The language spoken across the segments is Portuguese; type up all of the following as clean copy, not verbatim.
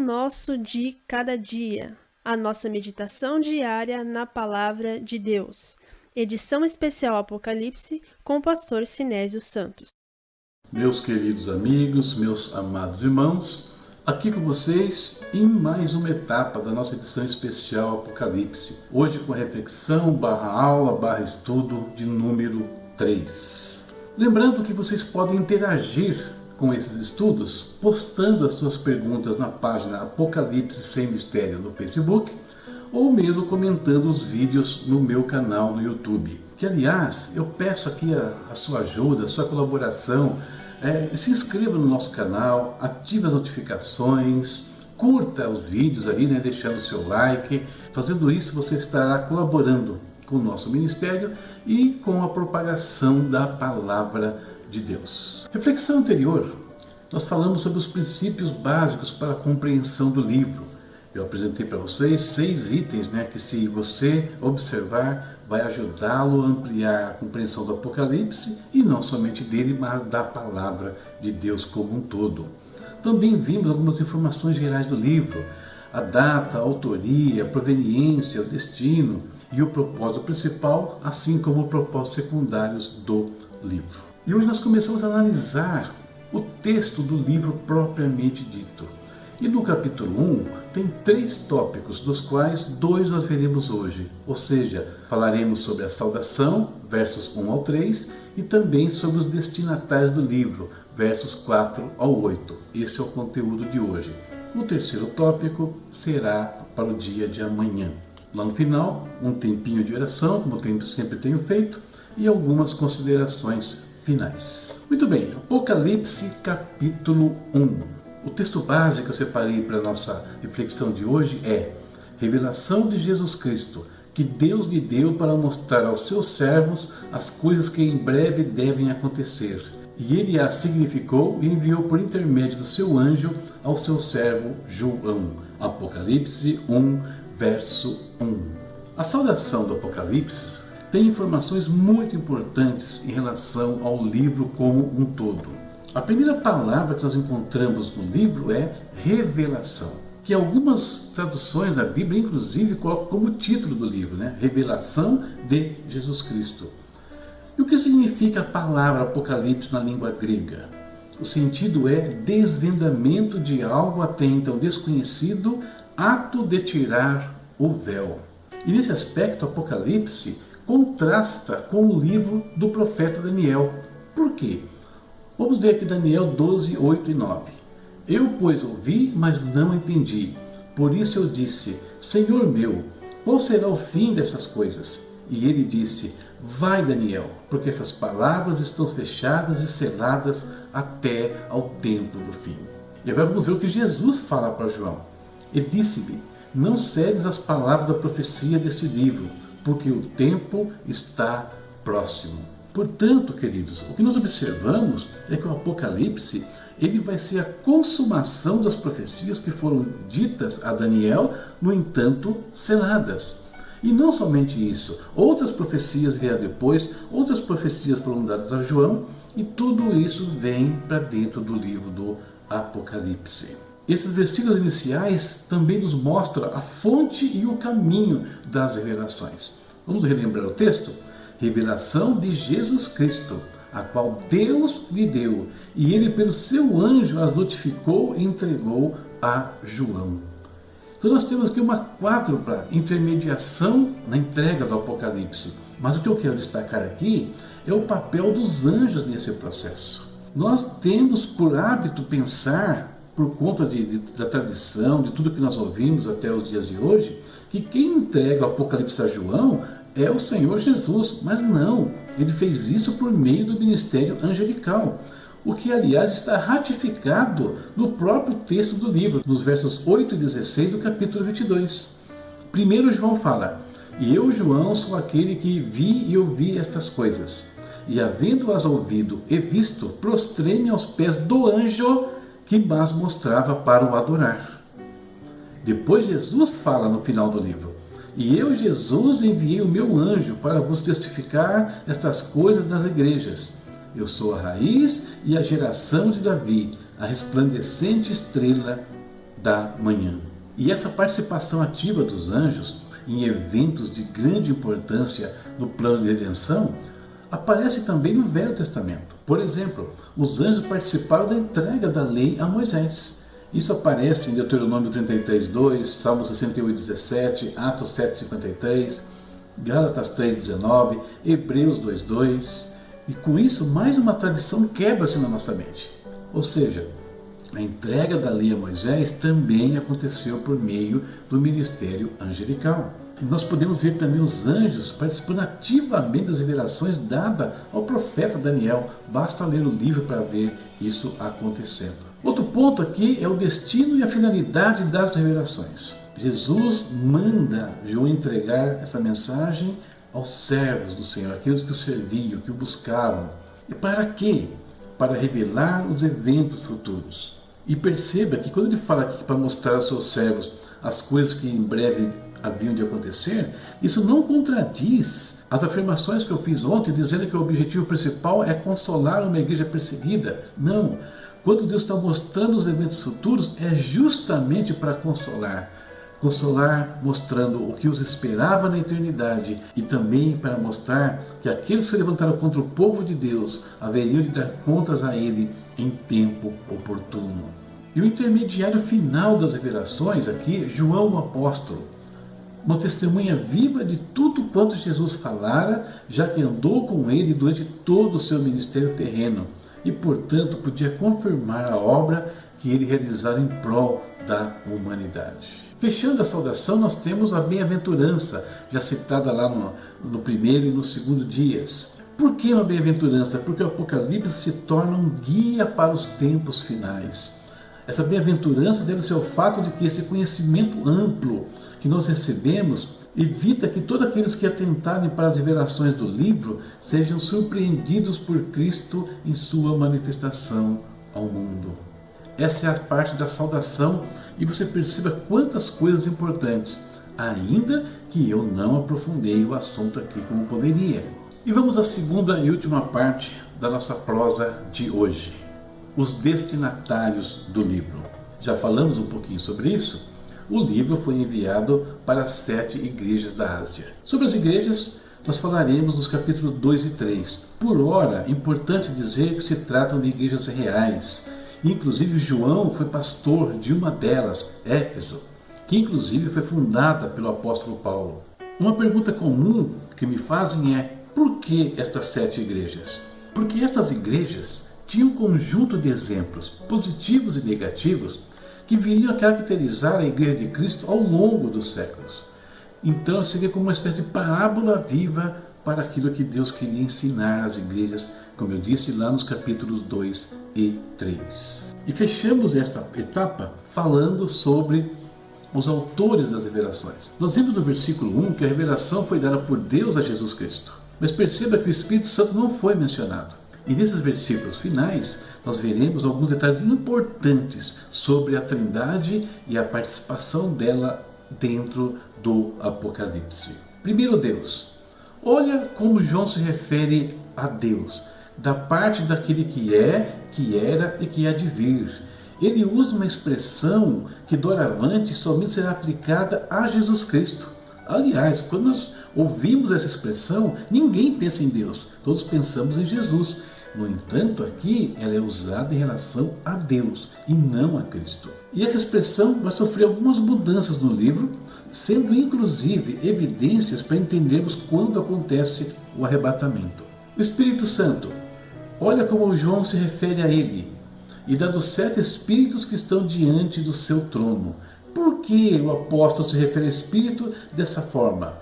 nosso de cada dia, a nossa meditação diária na Palavra de Deus. Edição especial Apocalipse com o pastor Sinésio Santos. Meus queridos amigos, meus amados irmãos, aqui com vocês em mais uma etapa da nossa edição especial Apocalipse. Hoje com a reflexão, aula, estudo de número 3. Lembrando que vocês podem interagir com esses estudos postando as suas perguntas na página Apocalipse Sem Mistério no Facebook ou mesmo comentando os vídeos no meu canal no YouTube. Que, aliás, eu peço aqui a sua ajuda, a sua colaboração. Se inscreva no nosso canal, ative as notificações, curta os vídeos ali, deixando o seu like. Fazendo isso, você estará colaborando com o nosso ministério e com a propagação da Palavra de Deus. Reflexão anterior, nós falamos sobre os princípios básicos para a compreensão do livro. Eu apresentei para vocês 6 itens, que se você observar, vai ajudá-lo a ampliar a compreensão do Apocalipse, e não somente dele, mas da Palavra de Deus como um todo. Também vimos algumas informações gerais do livro, a data, a autoria, a proveniência, o destino e o propósito principal, assim como os propósitos secundários do livro. E hoje nós começamos a analisar o texto do livro propriamente dito. E no capítulo 1 tem 3 tópicos, dos quais 2 nós veremos hoje. Ou seja, falaremos sobre a saudação, versos 1 ao 3, e também sobre os destinatários do livro, versos 4 ao 8. Esse é o conteúdo de hoje. O terceiro tópico será para o dia de amanhã. Lá no final, um tempinho de oração, como eu sempre tenho feito, e algumas considerações finais. Muito bem, Apocalipse capítulo 1. O texto básico que eu separei para a nossa reflexão de hoje é: revelação de Jesus Cristo, que Deus lhe deu para mostrar aos seus servos as coisas que em breve devem acontecer. E ele a significou e enviou por intermédio do seu anjo ao seu servo João. Apocalipse 1, verso 1. A saudação do Apocalipse tem informações muito importantes em relação ao livro como um todo. A primeira palavra que nós encontramos no livro é revelação, que algumas traduções da Bíblia, inclusive, colocam como título do livro, Revelação de Jesus Cristo. E o que significa a palavra Apocalipse na língua grega? O sentido é desvendamento de algo até então desconhecido, ato de tirar o véu. E nesse aspecto, Apocalipse contrasta com o livro do profeta Daniel. Por quê? Vamos ver aqui Daniel 12, 8 e 9. Eu, pois, ouvi, mas não entendi. Por isso eu disse: Senhor meu, qual será o fim dessas coisas? E ele disse: Vai, Daniel, porque essas palavras estão fechadas e seladas até ao tempo do fim. E agora vamos ver o que Jesus fala para João. E disse-lhe: Não cedes as palavras da profecia deste livro, porque o tempo está próximo. Portanto, queridos, o que nós observamos é que o Apocalipse ele vai ser a consumação das profecias que foram ditas a Daniel, no entanto, seladas. E não somente isso, outras profecias vieram depois, outras profecias foram dadas a João, e tudo isso vem para dentro do livro do Apocalipse. Esses versículos iniciais também nos mostram a fonte e o caminho das revelações. Vamos relembrar o texto? Revelação de Jesus Cristo, a qual Deus lhe deu, e ele pelo seu anjo as notificou e entregou a João. Então nós temos aqui uma quádrupla intermediação na entrega do Apocalipse. Mas o que eu quero destacar aqui é o papel dos anjos nesse processo. Nós temos por hábito pensar, por conta da tradição, de tudo que nós ouvimos até os dias de hoje, que quem entrega o Apocalipse a João é o Senhor Jesus, mas não, ele fez isso por meio do ministério angelical, o que aliás está ratificado no próprio texto do livro, nos versos 8 e 16 do capítulo 22. Primeiro João fala: E eu, João, sou aquele que vi e ouvi estas coisas, e havendo-as ouvido e visto, prostrei-me aos pés do anjo que mas mostrava para o adorar. Depois Jesus fala no final do livro: E eu, Jesus, enviei o meu anjo para vos testificar estas coisas nas igrejas. Eu sou a raiz e a geração de Davi, a resplandecente estrela da manhã. E essa participação ativa dos anjos em eventos de grande importância no plano de redenção aparece também no Velho Testamento. Por exemplo, os anjos participaram da entrega da lei a Moisés. Isso aparece em Deuteronômio 33:2, Salmo 68:17, Atos 7:53, Gálatas 3:19, Hebreus 2:2. E com isso, mais uma tradição quebra-se na nossa mente. Ou seja, a entrega da lei a Moisés também aconteceu por meio do ministério angelical. E nós podemos ver também os anjos participando ativamente das revelações dadas ao profeta Daniel. Basta ler o livro para ver isso acontecendo. Outro ponto aqui é o destino e a finalidade das revelações. Jesus manda João entregar essa mensagem aos servos do Senhor, aqueles que o serviam, que o buscavam. E para quê? Para revelar os eventos futuros. E perceba que quando ele fala aqui para mostrar aos seus servos as coisas que em breve haviam de acontecer, isso não contradiz as afirmações que eu fiz ontem, dizendo que o objetivo principal é consolar uma igreja perseguida. Não. Quando Deus está mostrando os eventos futuros, é justamente para consolar. Consolar mostrando o que os esperava na eternidade e também para mostrar que aqueles que se levantaram contra o povo de Deus haveriam de dar contas a ele em tempo oportuno. E o intermediário final das revelações aqui, João o apóstolo, uma testemunha viva de tudo quanto Jesus falara, já que andou com ele durante todo o seu ministério terreno e, portanto, podia confirmar a obra que ele realizara em prol da humanidade. Fechando a saudação, nós temos a bem-aventurança, já citada lá no primeiro e no segundo dias. Por que uma bem-aventurança? Porque o Apocalipse se torna um guia para os tempos finais. Essa bem-aventurança deve ser o fato de que esse conhecimento amplo que nós recebemos evita que todos aqueles que atentarem para as revelações do livro sejam surpreendidos por Cristo em sua manifestação ao mundo. Essa é a parte da saudação e você perceba quantas coisas importantes, ainda que eu não aprofundei o assunto aqui como poderia. E vamos à segunda e última parte da nossa prosa de hoje. Os destinatários do livro. Já falamos um pouquinho sobre isso. O livro foi enviado para 7 igrejas da Ásia. Sobre as igrejas, nós falaremos nos capítulos 2 e 3. Por ora, é importante dizer que se tratam de igrejas reais. Inclusive, João foi pastor de uma delas, Éfeso, que inclusive foi fundada pelo apóstolo Paulo. Uma pergunta comum que me fazem é: por que estas 7 igrejas? Porque estas igrejas tinham um conjunto de exemplos positivos e negativos que viriam a caracterizar a Igreja de Cristo ao longo dos séculos. Então seria como uma espécie de parábola viva para aquilo que Deus queria ensinar às igrejas, como eu disse lá nos capítulos 2 e 3. E fechamos esta etapa falando sobre os autores das revelações. Nós vimos no versículo 1 que a revelação foi dada por Deus a Jesus Cristo. Mas perceba que o Espírito Santo não foi mencionado. E nesses versículos finais, nós veremos alguns detalhes importantes sobre a Trindade e a participação dela dentro do Apocalipse. Primeiro, Deus. Olha como João se refere a Deus, da parte daquele que é, que era e que há de vir. Ele usa uma expressão que doravante somente será aplicada a Jesus Cristo. Aliás, quando nós ouvimos essa expressão, ninguém pensa em Deus, todos pensamos em Jesus. No entanto, aqui ela é usada em relação a Deus e não a Cristo. E essa expressão vai sofrer algumas mudanças no livro, sendo inclusive evidências para entendermos quando acontece o arrebatamento. O Espírito Santo, olha como João se refere a ele, e dá dos 7 espíritos que estão diante do seu trono. Por que o apóstolo se refere ao Espírito dessa forma?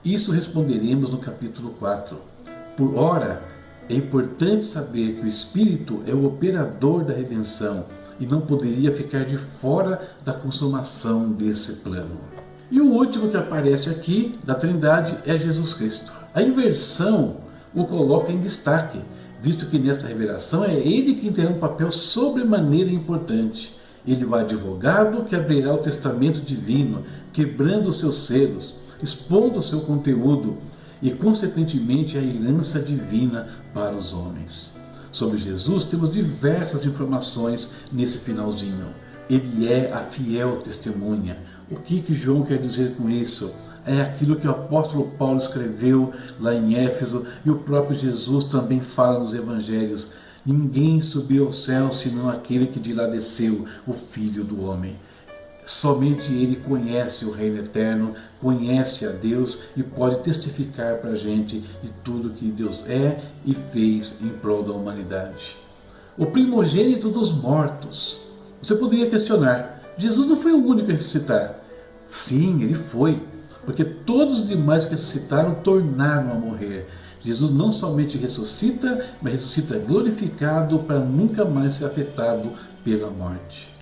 Isso responderemos no capítulo 4. Por ora, é importante saber que o Espírito é o operador da redenção e não poderia ficar de fora da consumação desse plano. E o último que aparece aqui da Trindade é Jesus Cristo. A inversão o coloca em destaque, visto que nessa revelação é ele quem terá um papel sobremaneira importante. Ele é o advogado que abrirá o testamento divino, quebrando os seus selos, expondo o seu conteúdo e, consequentemente, a herança divina para os homens. Sobre Jesus temos diversas informações nesse finalzinho. Ele é a fiel testemunha. O que João quer dizer com isso? É aquilo que o apóstolo Paulo escreveu lá em Éfeso e o próprio Jesus também fala nos evangelhos. Ninguém subiu ao céu senão aquele que de lá desceu, o Filho do Homem. Somente Ele conhece o Reino Eterno, conhece a Deus e pode testificar para a gente de tudo que Deus é e fez em prol da humanidade. O primogênito dos mortos. Você poderia questionar, Jesus não foi o único a ressuscitar? Sim, Ele foi, porque todos os demais que ressuscitaram tornaram a morrer. Jesus não somente ressuscita, mas ressuscita glorificado para nunca mais ser afetado pela morte.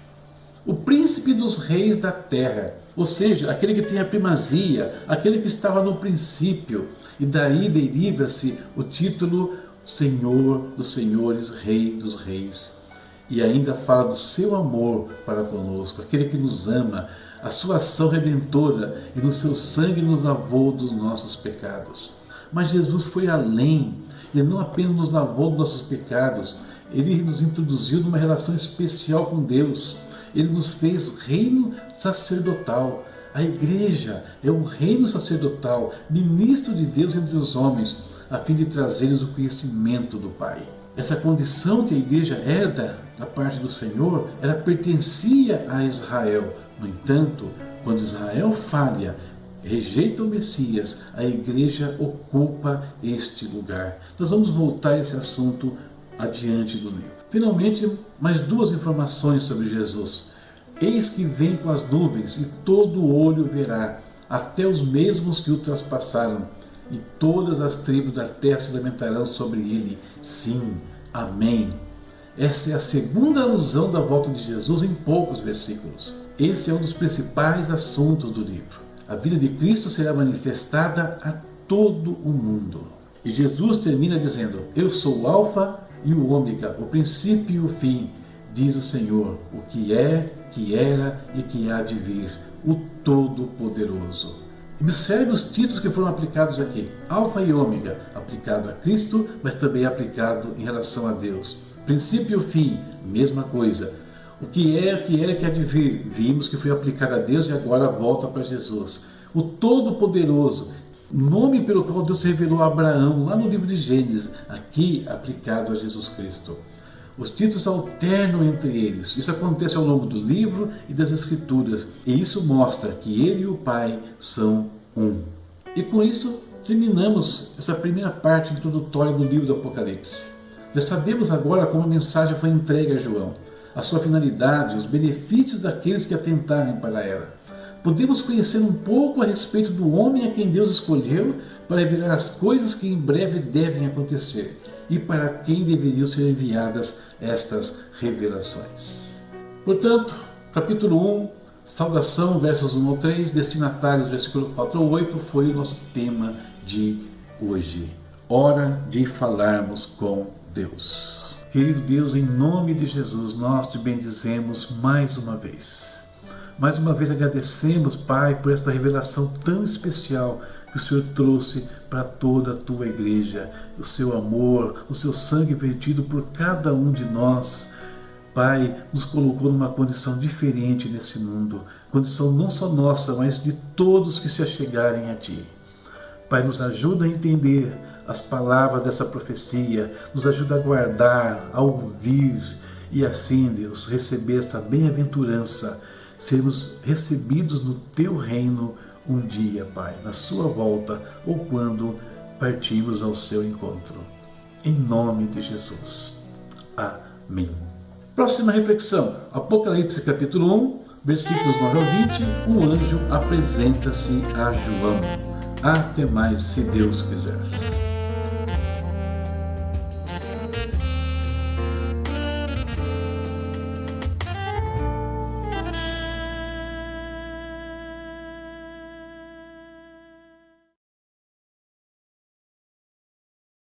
O príncipe dos reis da terra, ou seja, aquele que tem a primazia, aquele que estava no princípio, e daí deriva-se o título Senhor dos senhores, Rei dos reis. E ainda fala do seu amor para conosco, aquele que nos ama, a sua ação redentora e no seu sangue nos lavou dos nossos pecados. Mas Jesus foi além, Ele não apenas nos lavou dos nossos pecados, Ele nos introduziu numa relação especial com Deus. Ele nos fez reino sacerdotal. A igreja é um reino sacerdotal, ministro de Deus entre os homens, a fim de trazer-lhes o conhecimento do Pai. Essa condição que a igreja herda da parte do Senhor, ela pertencia a Israel. No entanto, quando Israel falha, rejeita o Messias, a igreja ocupa este lugar. Nós vamos voltar a esse assunto adiante do livro. Finalmente, mais duas informações sobre Jesus. Eis que vem com as nuvens, e todo olho verá, até os mesmos que o traspassaram, e todas as tribos da terra se lamentarão sobre ele. Sim, amém. Essa é a segunda alusão da volta de Jesus em poucos versículos. Esse é um dos principais assuntos do livro. A vida de Cristo será manifestada a todo o mundo. E Jesus termina dizendo, eu sou o Alfa e o Ômega, o princípio e o fim, diz o Senhor, o que é, que era e que há de vir, o Todo-Poderoso. Observe os títulos que foram aplicados aqui. Alfa e Ômega, aplicado a Cristo, mas também aplicado em relação a Deus. Princípio e o fim, mesma coisa. O que é, que era, que há de vir, vimos que foi aplicado a Deus e agora volta para Jesus. O Todo-Poderoso, nome pelo qual Deus se revelou a Abraão, lá no livro de Gênesis, aqui aplicado a Jesus Cristo. Os títulos alternam entre eles. Isso acontece ao longo do livro e das Escrituras. E isso mostra que Ele e o Pai são um. E com isso, terminamos essa primeira parte introdutória do livro do Apocalipse. Já sabemos agora como a mensagem foi entregue a João, a sua finalidade, os benefícios daqueles que atentarem para ela. Podemos conhecer um pouco a respeito do homem a quem Deus escolheu para revelar as coisas que em breve devem acontecer e para quem deveriam ser enviadas estas revelações. Portanto, capítulo 1, saudação, versos 1 ao 3, destinatários, versículo 4 ao 8, foi o nosso tema de hoje. Hora de falarmos com Deus. Querido Deus, em nome de Jesus, nós te bendizemos mais uma vez. Mais uma vez agradecemos, Pai, por esta revelação tão especial que o Senhor trouxe para toda a tua igreja. O seu amor, o seu sangue vertido por cada um de nós. Pai, nos colocou numa condição diferente nesse mundo. Condição não só nossa, mas de todos que se achegarem a Ti. Pai, nos ajuda a entender as palavras dessa profecia. Nos ajuda a guardar, a ouvir e assim, Deus, receber esta bem-aventurança. Sermos recebidos no Teu reino um dia, Pai, na sua volta ou quando partimos ao seu encontro. Em nome de Jesus. Amém. Próxima reflexão. Apocalipse capítulo 1, versículos 9 ao 20. O anjo apresenta-se a João. Até mais, se Deus quiser.